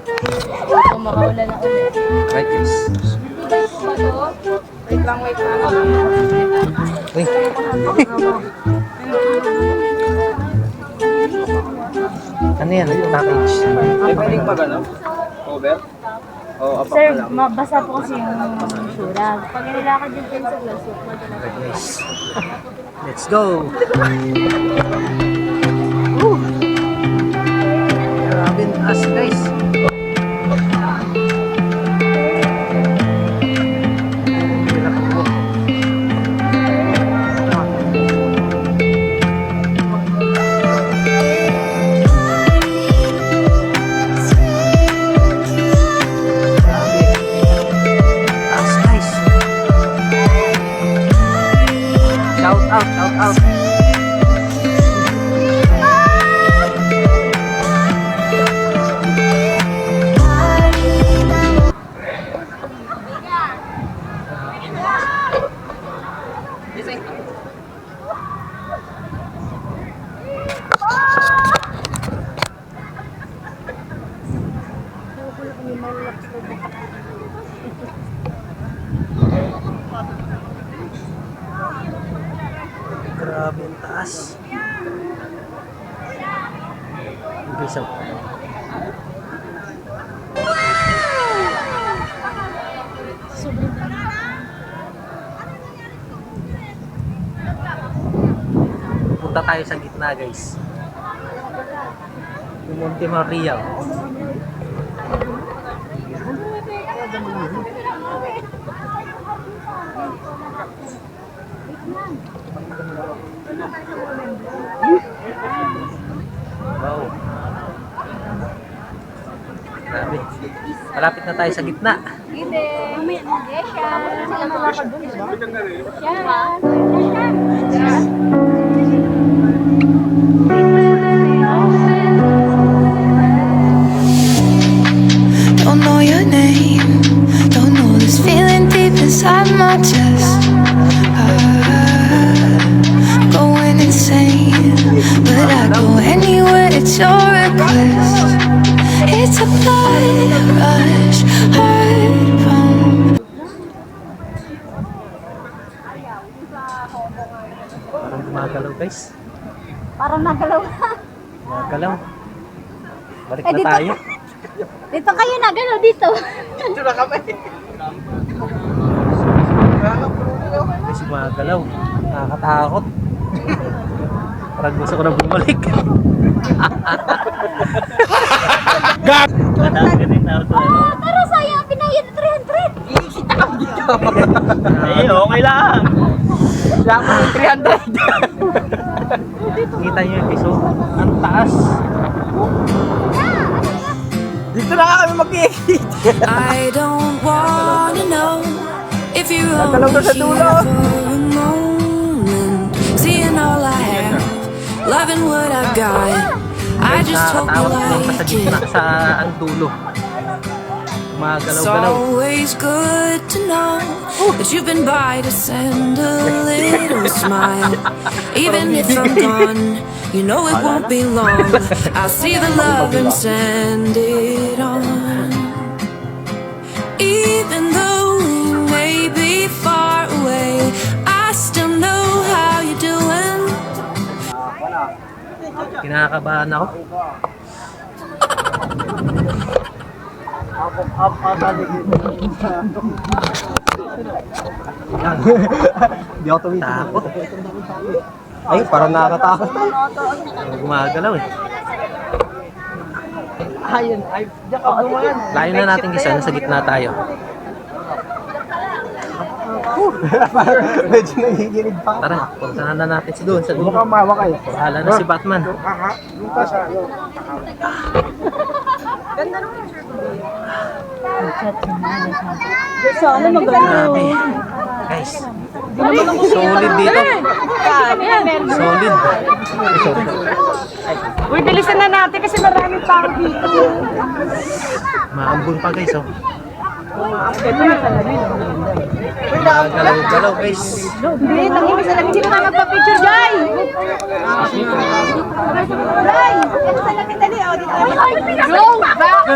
Kung makaulan na ulit. Right, guys. Wait lang. Uy. Ano yan? Package. May pwedeng pag ano? Over? O apak Sir, na lang. mabasa po kasi yung surag. Pag nilakad yung pen sa glass, Right, guys. Let's go! Grabe ang taas, guys. Shout out. Grabe ang taas. Okay, so. Punta tayo sa gitna, guys. Yung Monte Maria. Wow. Grabe. Malapit na tayo sa gitna. Hindi. Yes, yan. Sila malakad dun, diba? Yan. Don't know your name, don't know this feeling deep inside my chest. I'm going insane, but I go anywhere it's your request. It's a blood rush, heart pump. Parang gumagalaw, guys. Parang nagalaw na. Gumagalaw. Balik Eh, na dito- tayo. Dito kayo nagalaw dito. Dito na kami. Kasi gumagalaw. Nakakatakot. Parang gusto ko na bumalik. Pero sayang, pinahit 300. Eh, okay lang. Lamang yung 300. Kita nyo yung piso. Ang taas. Dito na kami mag-i-exit. I don't wanna know if you're Nagdalaw na only sa here dulo. for a moment, seeing all I have, loving what I got. I just hope you Nakakatakot lang sa like gitna it. sa ang dulo. It's Gumagalaw-galaw. always good to know that you've been by to send a little smile. Even if I'm gone, you know it won't be long. I'll see the love and send it on. Even though we may be far away, I still know how you're doing. Kinakabahan ako. Hindi ako tumitin. Takot. Ay, parang nakakatakot. Gumagalaw eh. Ayun, ay, diyan ka bumayan. Layo na natin guys. Nasa gitna tayo. Parang medyo nangiginig pa. Tara, puntahan na natin si doon sa dulo. Mukhang mawa kayo. Bahala na si Batman. Yung pa siya, yun. So, ano magalaw? Grabe. Guys, solid dito. Solid. Uy, bilisan na natin kasi maraming tao dito. Maambun pa guys oh. Galaw-galaw guys. Hindi, tangin sa lamin. Sino na magpa-picture, Jai? Jai! Ito sa lamin, dali. Go! Back!